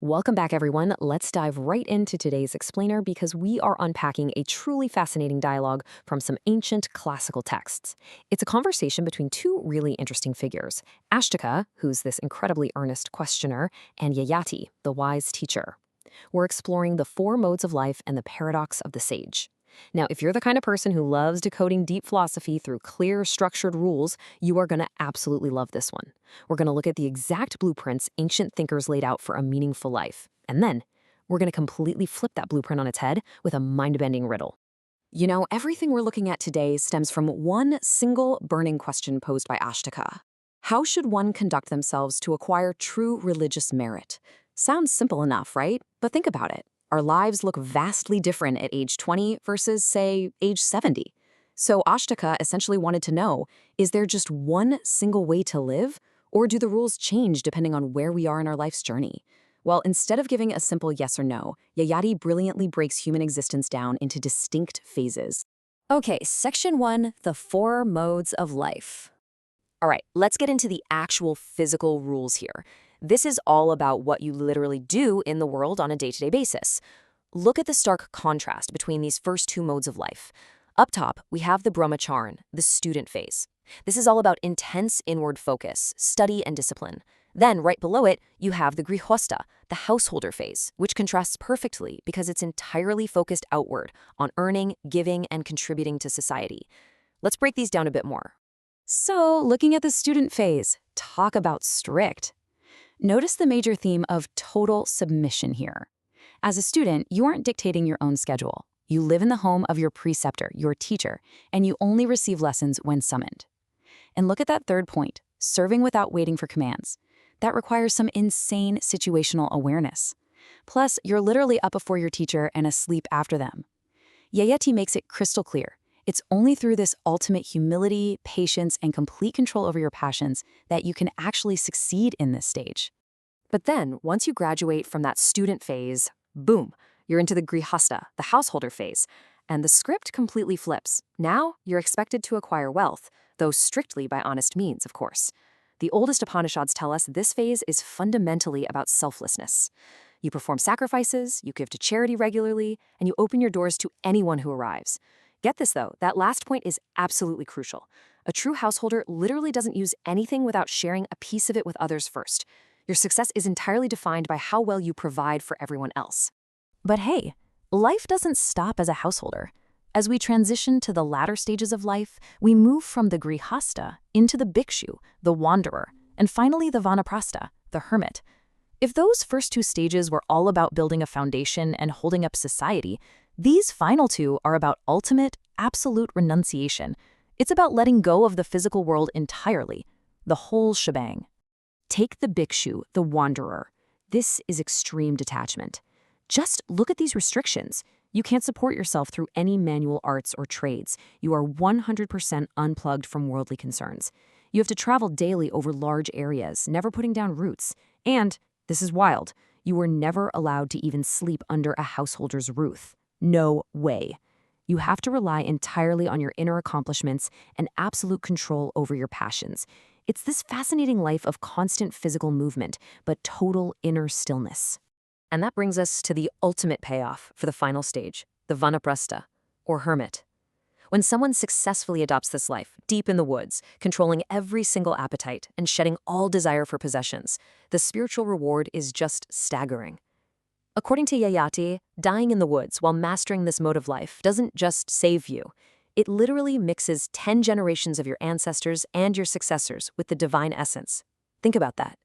Welcome back, everyone. Let's dive right into today's explainer because we are unpacking a truly fascinating dialogue from some ancient classical texts. It's a conversation between two really interesting figures, Ashtaka, who's this incredibly earnest questioner, and Yayati, the wise teacher. We're exploring the four modes of life and the paradox of the sage. Now, if you're the kind of person who loves decoding deep philosophy through clear, structured rules, you are going to absolutely love this one. We're going to look at the exact blueprints ancient thinkers laid out for a meaningful life. And then, we're going to completely flip that blueprint on its head with a mind-bending riddle. You know, everything we're looking at today stems from one single burning question posed by Ashtaka. How should one conduct themselves to acquire true religious merit? Sounds simple enough, right? But think about it. Our lives look vastly different at age 20 versus, say, age 70. So Ashtaka essentially wanted to know, is there just one single way to live? Or do the rules change depending on where we are in our life's journey? Well, instead of giving a simple yes or no, Yayati brilliantly breaks human existence down into distinct phases. Okay, section 1, the four modes of life. All right, let's get into the actual physical rules here. This is all about what you literally do in the world on a day-to-day basis. Look at the stark contrast between these first two modes of life. Up top, we have the Brahmacharin, the student phase. This is all about intense inward focus, study, and discipline. Then, right below it, you have the Grihastha, the householder phase, which contrasts perfectly because it's entirely focused outward on earning, giving, and contributing to society. Let's break these down a bit more. So, looking at the student phase, talk about strict. Notice the major theme of total submission here. As a student, you aren't dictating your own schedule. You live in the home of your preceptor, your teacher, and you only receive lessons when summoned. And look at that third point, serving without waiting for commands. That requires some insane situational awareness. Plus, you're literally up before your teacher and asleep after them. Yayati makes it crystal clear. It's only through this ultimate humility, patience, and complete control over your passions that you can actually succeed in this stage. But then, once you graduate from that student phase, boom, you're into the Grihastha, the householder phase, and the script completely flips. Now, you're expected to acquire wealth, though strictly by honest means, of course. The oldest Upanishads tell us this phase is fundamentally about selflessness. You perform sacrifices, you give to charity regularly, and you open your doors to anyone who arrives. Get this, though, that last point is absolutely crucial. A true householder literally doesn't use anything without sharing a piece of it with others first. Your success is entirely defined by how well you provide for everyone else. But hey, life doesn't stop as a householder. As we transition to the latter stages of life, we move from the Grihastha into the Bhikshu, the wanderer, and finally the Vanaprashtha, the hermit. If those first two stages were all about building a foundation and holding up society, these final two are about ultimate, absolute renunciation. It's about letting go of the physical world entirely, the whole shebang. Take the Bhikshu, the wanderer. This is extreme detachment. Just look at these restrictions. You can't support yourself through any manual arts or trades. You are 100% unplugged from worldly concerns. You have to travel daily over large areas, never putting down roots. And, this is wild, you were never allowed to even sleep under a householder's roof. No way. You have to rely entirely on your inner accomplishments and absolute control over your passions. It's this fascinating life of constant physical movement, but total inner stillness. And that brings us to the ultimate payoff for the final stage, the Vanaprashtha, or hermit. When someone successfully adopts this life, deep in the woods, controlling every single appetite and shedding all desire for possessions, the spiritual reward is just staggering. According to Yayati, dying in the woods while mastering this mode of life doesn't just save you. It literally mixes 10 generations of your ancestors and your successors with the divine essence. Think about that.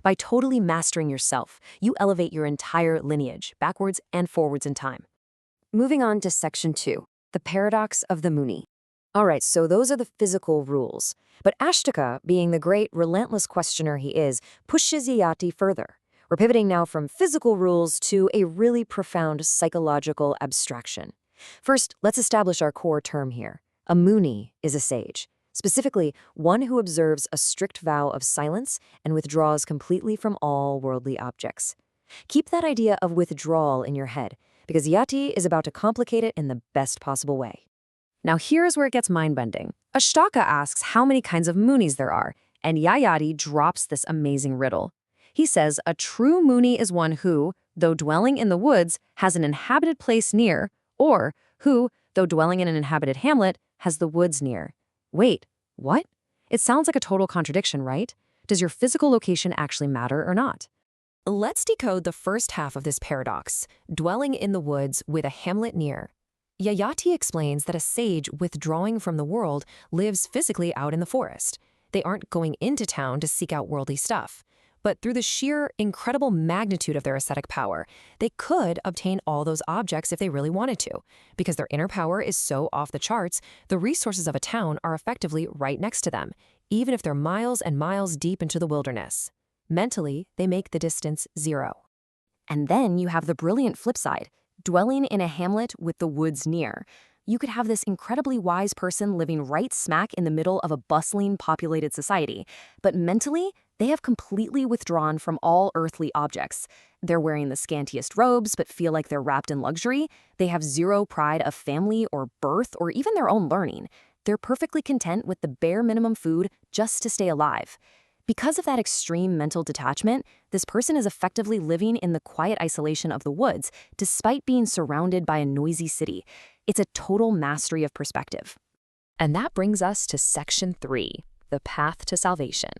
By totally mastering yourself, you elevate your entire lineage, backwards and forwards in time. Moving on to section 2, the paradox of the Muni. All right, so those are the physical rules. But Ashtaka, being the great, relentless questioner he is, pushes Yayati further. We're pivoting now from physical rules to a really profound psychological abstraction. First, let's establish our core term here. A Muni is a sage, specifically one who observes a strict vow of silence and withdraws completely from all worldly objects. Keep that idea of withdrawal in your head, because Yati is about to complicate it in the best possible way. Now here's where it gets mind-bending. Ashtaka asks how many kinds of Munis there are, and Yayati drops this amazing riddle. He says a true Muni is one who, though dwelling in the woods, has an inhabited place near, or who, though dwelling in an inhabited hamlet, has the woods near. Wait, what? It sounds like a total contradiction, right? Does your physical location actually matter or not? Let's decode the first half of this paradox, dwelling in the woods with a hamlet near. Yayati explains that a sage withdrawing from the world lives physically out in the forest. They aren't going into town to seek out worldly stuff. But through the sheer, incredible magnitude of their ascetic power, they could obtain all those objects if they really wanted to. Because their inner power is so off the charts, the resources of a town are effectively right next to them, even if they're miles and miles deep into the wilderness. Mentally, they make the distance zero. And then you have the brilliant flip side, dwelling in a hamlet with the woods near. You could have this incredibly wise person living right smack in the middle of a bustling, populated society, but mentally, they have completely withdrawn from all earthly objects. They're wearing the scantiest robes, but feel like they're wrapped in luxury. They have zero pride of family or birth or even their own learning. They're perfectly content with the bare minimum food just to stay alive. Because of that extreme mental detachment, this person is effectively living in the quiet isolation of the woods, despite being surrounded by a noisy city. It's a total mastery of perspective. And that brings us to section 3, the path to salvation.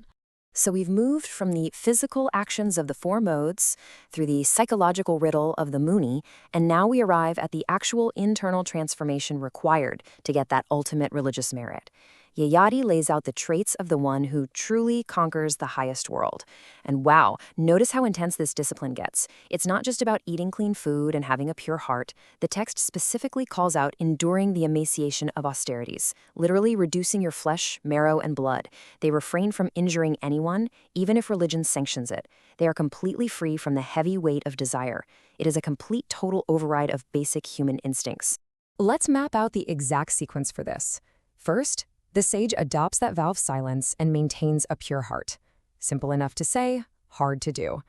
So we've moved from the physical actions of the 4 modes through the psychological riddle of the Muni, and now we arrive at the actual internal transformation required to get that ultimate religious merit. Yayati lays out the traits of the one who truly conquers the highest world. And wow, notice how intense this discipline gets. It's not just about eating clean food and having a pure heart. The text specifically calls out enduring the emaciation of austerities, literally reducing your flesh, marrow, and blood. They refrain from injuring anyone, even if religion sanctions it. They are completely free from the heavy weight of desire. It is a complete total override of basic human instincts. Let's map out the exact sequence for this. First, the sage adopts that vow of silence and maintains a pure heart. Simple enough to say, hard to do.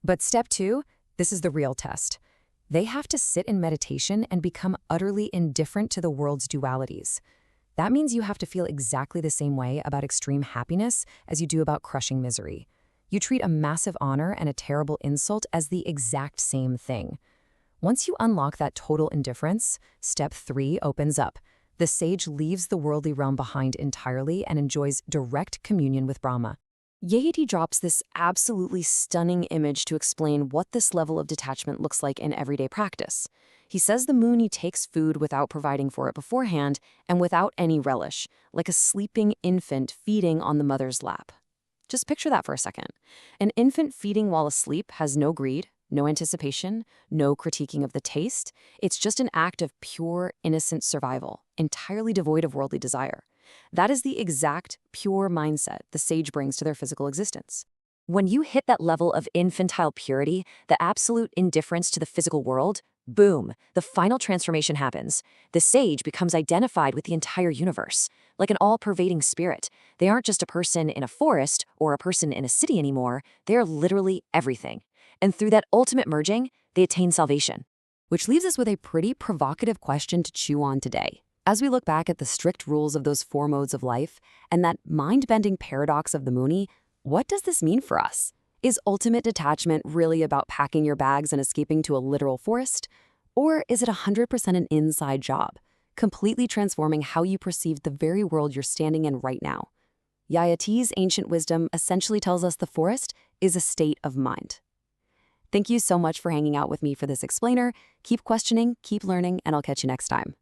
But step 2, this is the real test. They have to sit in meditation and become utterly indifferent to the world's dualities. That means you have to feel exactly the same way about extreme happiness as you do about crushing misery. You treat a massive honor and a terrible insult as the exact same thing. Once you unlock that total indifference, step 3 opens up. The sage leaves the worldly realm behind entirely and enjoys direct communion with Brahma. Yayati drops this absolutely stunning image to explain what this level of detachment looks like in everyday practice. He says the Muni takes food without providing for it beforehand and without any relish, like a sleeping infant feeding on the mother's lap. Just picture that for a second. An infant feeding while asleep has no greed, no anticipation, no critiquing of the taste. It's just an act of pure, innocent survival, entirely devoid of worldly desire. That is the exact, pure mindset the sage brings to their physical existence. When you hit that level of infantile purity, the absolute indifference to the physical world, boom, the final transformation happens. The sage becomes identified with the entire universe, like an all-pervading spirit. They aren't just a person in a forest or a person in a city anymore. They're literally everything. And through that ultimate merging, they attain salvation. Which leaves us with a pretty provocative question to chew on today. As we look back at the strict rules of those 4 modes of life and that mind-bending paradox of the Muni, what does this mean for us? Is ultimate detachment really about packing your bags and escaping to a literal forest? Or is it 100% an inside job, completely transforming how you perceive the very world you're standing in right now? Yayati's ancient wisdom essentially tells us the forest is a state of mind. Thank you so much for hanging out with me for this explainer. Keep questioning, keep learning, and I'll catch you next time.